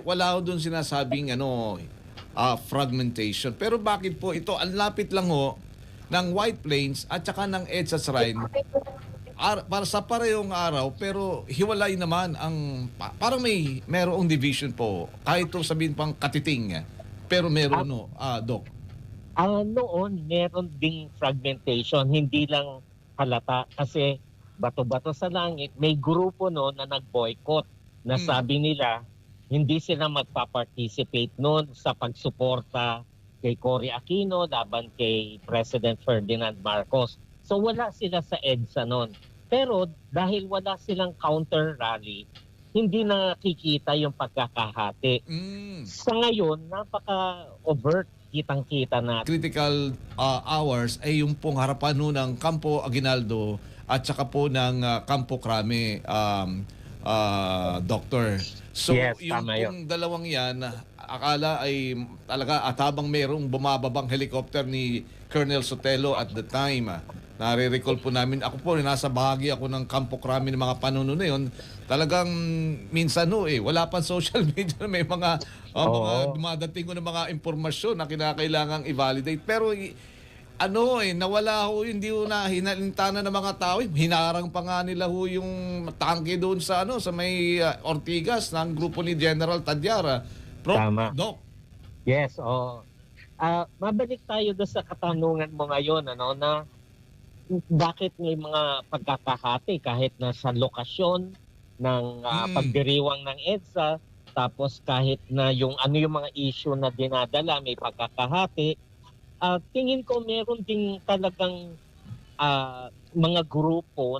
wala ho doon sinasabing fragmentation. Pero bakit po ito? Ang lapit lang ho ng White Plains at saka ng EDSA Shrine para sa parehong araw pero hiwalay naman ang parang merong division po. Kahit to sabihin pang katiting pero meron Doc. Noon, meron ding fragmentation, hindi lang halata kasi bato-bato sa langit, may grupo no na nag-boycott na sabi nila hindi sila magpa-participate noon sa pagsuporta kay Cory Aquino laban kay President Ferdinand Marcos. So wala sila sa EDSA noon. Pero dahil wala silang counter rally, hindi nakikita yung pagkakahati. Sa ngayon, napaka-overt, kitang-kita natin. Critical hours ay yung pong harapan no ng Campo Aguinaldo at saka po ng Campo Crame, Doctor. So Yes, yung tama pong dalawang yan, akala ay talaga at habang mayroong bumababang helicopter ni Colonel Sotelo at the time, nare-recall po namin, ako po nasa bahagi ako ng Campo Crame ng mga panuno na yun, talagang minsan wala pa social media, may mga dumadating ko ng mga impormasyon na kinakailangang i-validate. Pero nawala ho, hindi ho na hinalintana ng mga tao. Hinarang pa nga nila ho yung tangke doon sa sa may Ortigas ng grupo ni General Tadyara. Tama. Doc. Yes, mabalik tayo doon sa katanungan mo ngayon, na bakit may mga pagkakahati kahit na sa lokasyon ng pagdiriwang ng EDSA, tapos kahit na yung mga issue na dinadala may pagkakahati. Tingin ko meron ding talagang mga grupo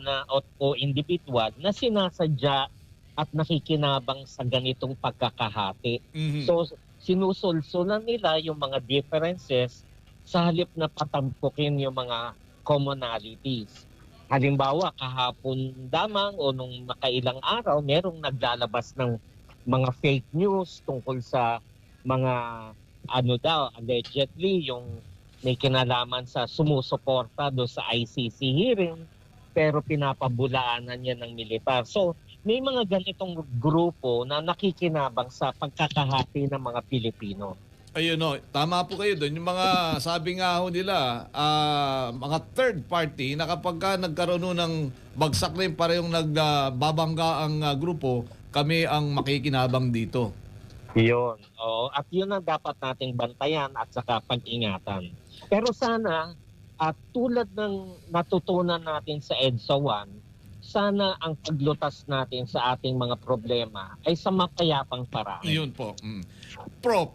o individual na sinasadya at nakikinabang sa ganitong pagkakahati. So sinusulsulan nila yung mga differences sa halip na patampukin yung mga commonalities. Halimbawa, kahapon damang o nung nakailang araw, merong naglalabas ng mga fake news tungkol sa mga allegedly yung may kinalaman sa sumusuporta do sa ICC hearing pero pinapabulaanan niya ng militar. So, may mga ganitong grupo na nakikinabang sa pagkakahati ng mga Pilipino. Ayun tama po kayo doon. Yung mga sabi nga ho nila, mga third party na kapag nagkaroon ng bagsak na yung parehong nagbabangga ang grupo, kami ang makikinabang dito. Yun. At yun ang dapat nating bantayan at saka pag-ingatan. Pero sana, tulad ng natutunan natin sa EDSA 1, sana ang paglutas natin sa ating mga problema ay sa mapayapang paraan. Yun po. Prof,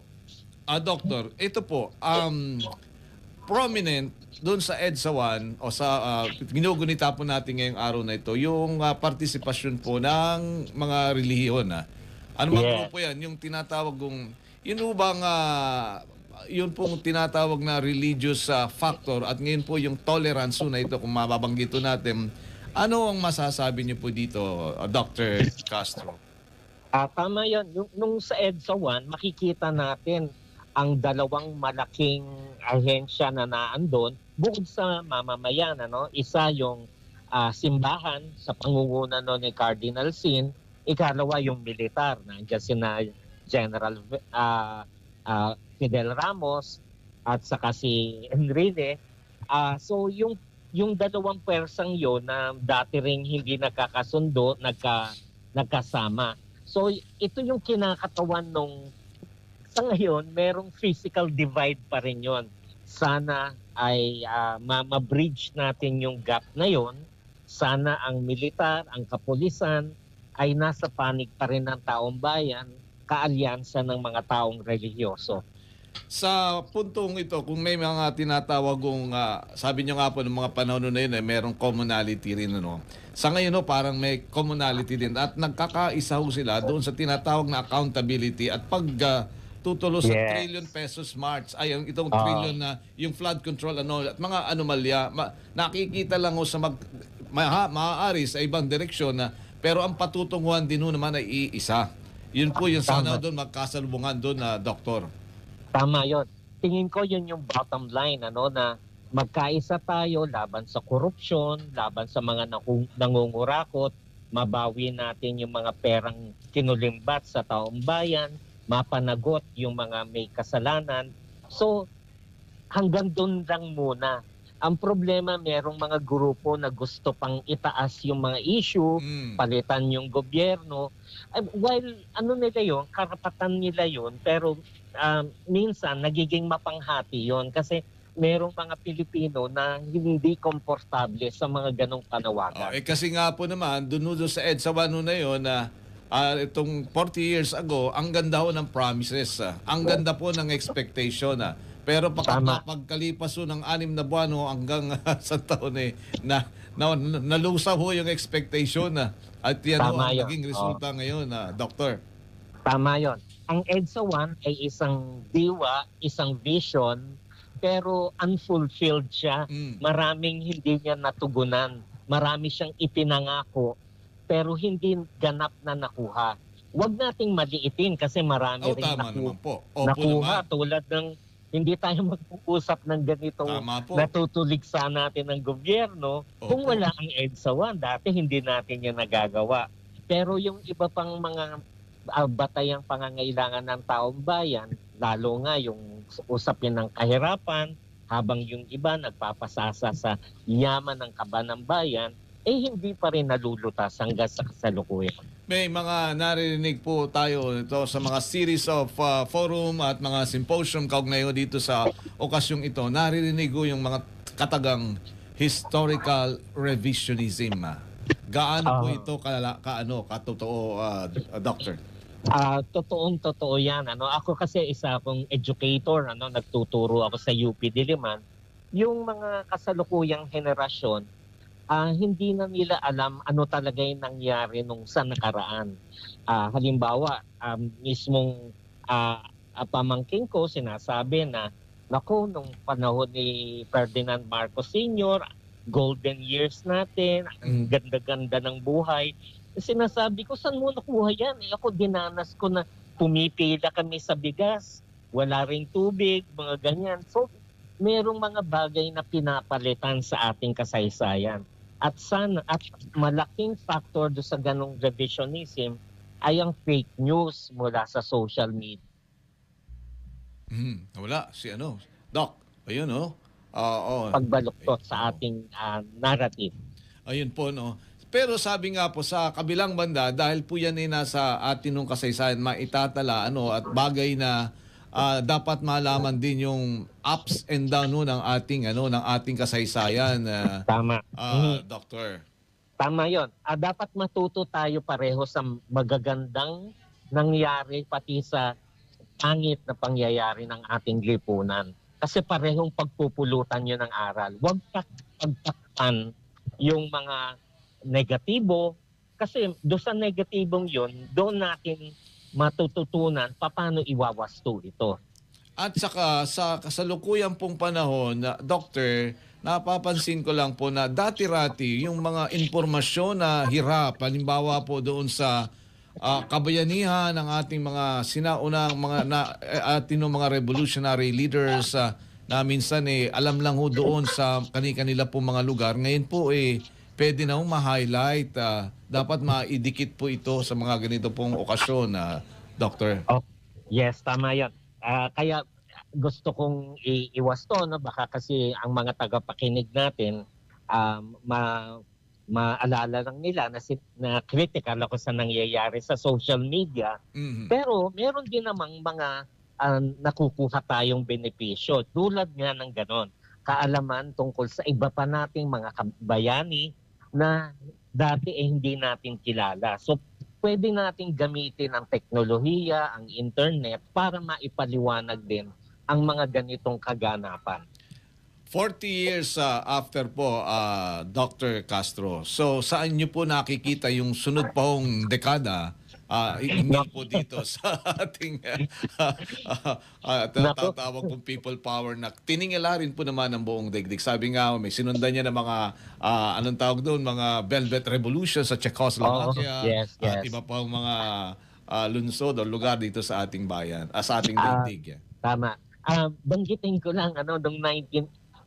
Doctor, ito po, prominent doon sa EDSA 1 o sa ginugunita po natin ngayong araw na ito, yung partisipasyon po ng mga relihiyon. Ano bang grupo yan? Yung tinatawag yun bang yun pong tinatawag na religious factor at ngayon po yung tolerance na ito kung mababanggit natin. Ano ang masasabi niyo po dito, Dr. Castro? Tama yan. Nung sa EDSA 1, makikita natin ang dalawang malaking ahensya na naandun bukod sa mamamayan. Isa yung simbahan sa pangunguna ni Cardinal Sin, ikalawa yung militar. Nandiyan sina General Fidel Ramos at saka si Enrile. So yung dalawang pwersang yon na dati ring hindi nagkakasundo, nagkasama. So ito yung kinakatawan sa ngayon, merong physical divide pa rin yon. Sana ay ma-bridge natin yung gap na yon. Sana ang militar, ang kapulisan ay nasa panig pa rin ng taong bayan, kaalyansa ng mga taong relihiyoso. Sa puntong ito, kung may mga tinatawag sabi nyo nga po ng mga panahon na yun, merong commonality rin. Sa ngayon, parang may commonality din. At nagkakaisa sila doon sa tinatawag na accountability at tutulo sa trillion pesos march ay itong trillion na yung flood control at mga anomalya nakikita lang sa maaari sa ibang direksyon pero ang patutunguhan din naman ay iisa. Yun po yung sana doon magkasalubungan doon na doktor. Tama yun. Tingin ko yun yung bottom line na magkaisa tayo laban sa korupsyon, laban sa mga nangungurakot, mabawi natin yung mga perang kinulimbat sa taong bayan, mapanagot yung mga may kasalanan. So, hanggang doon lang muna. Ang problema, merong mga grupo na gusto pang itaas yung mga issue, palitan yung gobyerno. While ano nila yun, karapatan nila yun, pero minsan nagiging mapanghati yun kasi merong mga Pilipino na hindi komportable sa mga ganong panawagan. Kasi nga po naman, doon sa EDSA 1 na yun, itong 40 years ago, ang ganda ho ng promises. Ang ganda po ng expectation. Pero pagkalipas ho ng 6 na buwan ho, hanggang sa taon nalusaw ho yung expectation. At yan ho ang naging resulta ngayon, Doctor. Tama yon. Ang EDSA 1 ay isang diwa, isang vision, pero unfulfilled siya. Maraming hindi niya natugunan. Marami siyang ipinangako, pero hindi ganap na nakuha. Huwag nating maliitin kasi marami rin nakuha. Tulad ng hindi tayo mag-uusap ng ganitong natutuligsa natin ng gobyerno. Kung wala ang EDSA 1, dati hindi natin yan nagagawa. Pero yung iba pang mga batayang pangangailangan ng taong bayan, lalo nga yung usapin ng kahirapan, habang yung iba nagpapasasa sa yaman ng kaba ng bayan, hindi pa rin nalulutas hanggang sa kasalukuyan. May mga narinig po tayo ito sa mga series of forum at mga symposium kaugnay dito sa okasyong ito. Naririnig ko yung mga katagang historical revisionism. Gaano po ito katotoo, Doctor? Totoong-totoo yan. Ako kasi isa akong educator, nagtuturo ako sa UP Diliman. Yung mga kasalukuyang henerasyon, hindi na nila alam ano talaga yung nangyari nung sa nakaraan. Halimbawa, mismong pamangkin ko sinasabi na, naku, nung panahon ni Ferdinand Marcos Sr., golden years natin, ang ganda-ganda ng buhay. Sinasabi ko, saan mo nakuha yan? Ako dinanas ko na pumipila kami sa bigas, wala ring tubig, mga ganyan. So, merong mga bagay na pinapalitan sa ating kasaysayan. At malaking factor do sa ganong revisionism ay ang fake news mula sa social media. Wala si Doc. Ayun pagbaluktot sa ating narrative. Ayun po Pero sabi nga po sa kabilang banda, dahil po yan ay nasa atin ng kasaysayan, maitatala at bagay na dapat malaman din yung ups and down ng ating kasaysayan. Tama. Doctor. Tama 'yon. Dapat matuto tayo pareho sa magagandang nangyari pati sa pangit na pangyayari ng ating lipunan. Kasi parehong pagpupulutan 'yon ng aral. Huwag pagtakpan yung mga negatibo kasi do sa negatibong 'yon, doon natin matututunan paano iwawasto ito. At saka sa kasalukuyan pong panahon, Doctor, napapansin ko lang po na dati-rati yung mga impormasyon na hirap, halimbawa po doon sa kabayanihan ng ating mga sinaunang ating mga revolutionary leaders na minsan alam lang ho doon sa kanila po mga lugar. Ngayon po pwede na ma-highlight. Dapat maidikit po ito sa mga ganito pong okasyon, Doctor. Yes, tama yan. Kaya gusto kong iwasto, baka kasi ang mga tagapakinig natin maalala lang nila na critical ako sa nangyayari sa social media. Pero meron din namang mga nakukuha tayong benepisyo tulad nga ng ganon. Kaalaman tungkol sa iba pa nating mga kabayani na dati hindi natin kilala. So, pwede nating gamitin ang teknolohiya, ang internet para maipaliwanag din ang mga ganitong kaganapan. 40 years after po, Dr. Castro. So, saan niyo po nakikita yung sunod pa hong dekada? Hindi po dito sa ating tatawag kong people power na tiningala rin po naman ng buong daigdig. Sabi nga, may sinundan niya ng mga, anong tawag doon, mga Velvet Revolution sa Czechoslovakia at iba pang mga lungsod o lugar dito sa ating bayan, sa ating daigdig. Tama. Banggitin ko lang, noong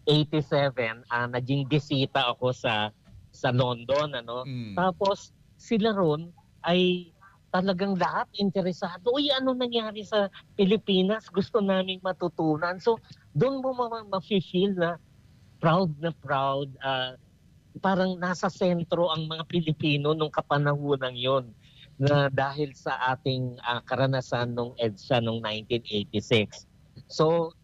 1987, naging bisita ako sa London. Tapos, sila ron ay talagang lahat interesado. Uy, ano nangyari sa Pilipinas? Gusto naming matutunan. So, doon mo ma-feel na proud, parang nasa sentro ang mga Pilipino nung kapanahunan yon, na dahil sa ating karanasan nung EDSA nung 1986. So,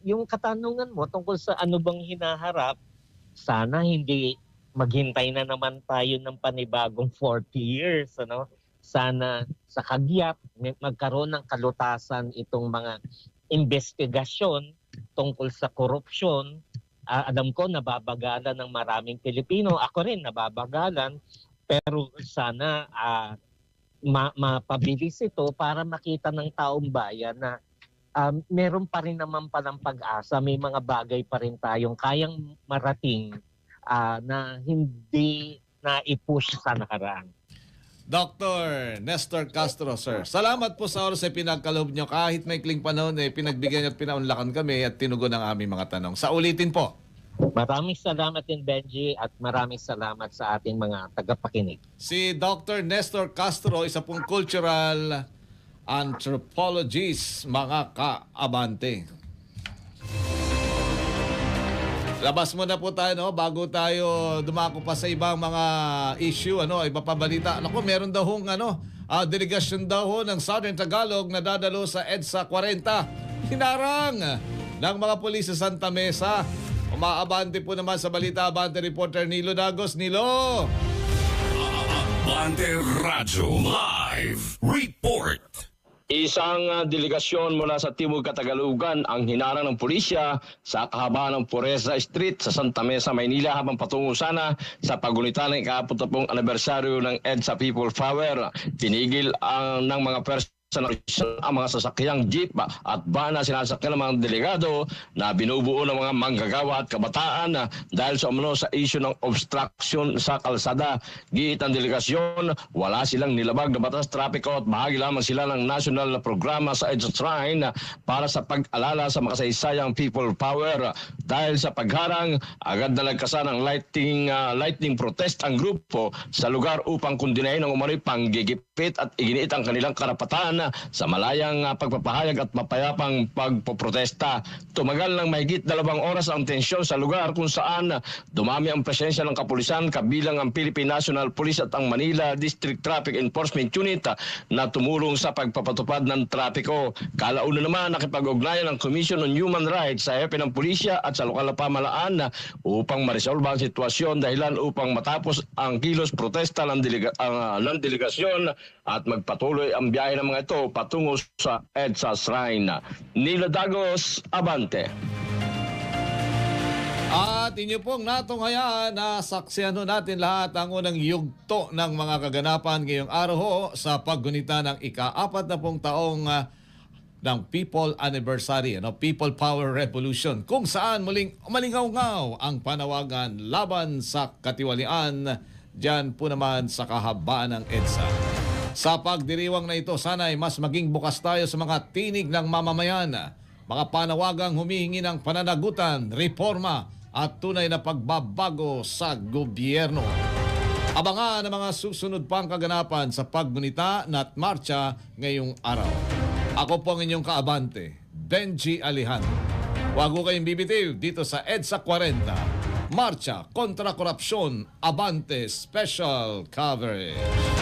yung katanungan mo tungkol sa ano bang hinaharap, sana hindi maghintay na naman tayo ng panibagong 40 years. Ano? Sana sa kagyat magkaroon ng kalutasan itong mga investigasyon tungkol sa korupsyon. Alam ko nababagalan ng maraming Pilipino. Ako rin nababagalan. Pero sana mapabilis ito para makita ng taong bayan na meron pa rin naman palang pag-asa. May mga bagay pa rin tayong kayang marating na hindi na i-push sa nakaraan. Dr. Nestor Castro, sir. Salamat po sa oras ay pinagkaloob nyo. Kahit may kling panahon, pinagbigyan at pinaunlakan kami at tinugon ang aming mga tanong. Sa ulitin po. Maraming salamat din, Benji, at maraming salamat sa ating mga tagapakinig. Si Dr. Nestor Castro, isa pong cultural anthropologist, mga kaabante. Labas muna po tayo, no, bago tayo dumako pa sa ibang mga issue, iba pa balita. Naku, meron daw hong delegasyon daw ho ng Southern Tagalog na dadalo sa EDSA 40. Hinarang ng mga pulis sa Santa Mesa. Umaabante po naman sa balita, abante reporter Nilo Dagos. Nilo! Abante Radyo Live Report. Isang delegasyon mula sa Timog Katagalugan ang hinarang ng pulisya sa kahabaan ng Foresta Street sa Santa Mesa, Maynila habang patungo sana sa pagunita ng ika-40 anibersaryo ng EDSA People Power. Tinigil ng mga ang mga sasakyang jeep at van na sinasakyan ng mga delegado na binubuo ng mga manggagawa at kabataan dahil sa umano sa issue ng obstruction sa kalsada. Giit ang delegasyon, wala silang nilabag na batas trapiko at bahagi lamang sila ng national na programa sa EDSA Shrine para sa pag-alala sa makasaysayang People Power. Dahil sa pagharang, agad na nagkasa ng lightning protest ang grupo sa lugar upang kundinahin ang umano'y panggigipit at iginiit ang kanilang karapatan sa malayang pagpapahayag at mapayapang pagpoprotesta. Tumagal ng mahigit 2 oras ang tensyon sa lugar kung saan dumami ang presensya ng kapulisan kabilang ang Philippine National Police at ang Manila District Traffic Enforcement Unit na tumulong sa pagpapatupad ng trapiko. Kalauna naman nakipag-ugnayan ng Commission on Human Rights sa hepe ng pulisya at sa lokal na pamahalaan upang maresolba ang sitwasyon dahilan upang matapos ang kilos protesta ng delegasyon at magpatuloy ang biyahe ng mga ito patungo sa EDSA Shrine. Nilo Dagos, Abante. At inyo pong natunghayan na saksihan natin lahat ang unang yugto ng mga kaganapan ngayong araw ho sa paggunita ng ika-40 taong ng People Anniversary, People Power Revolution, kung saan muling umalingaw-ngaw ang panawagan laban sa katiwalian dyan po naman sa kahabaan ng EDSA. Sa pagdiriwang na ito, sana ay mas maging bukas tayo sa mga tinig ng mamamayan, mga panawagang humihingi ng pananagutan, reforma at tunay na pagbabago sa gobyerno. Abangan ang mga susunod pang kaganapan sa paggunita at marcha ngayong araw. Ako po ang inyong kaabante, Benji Alihan. Huwag ko kayong bibitiw dito sa EDSA 40. Marcha kontra korupsyon, Abante Special Coverage.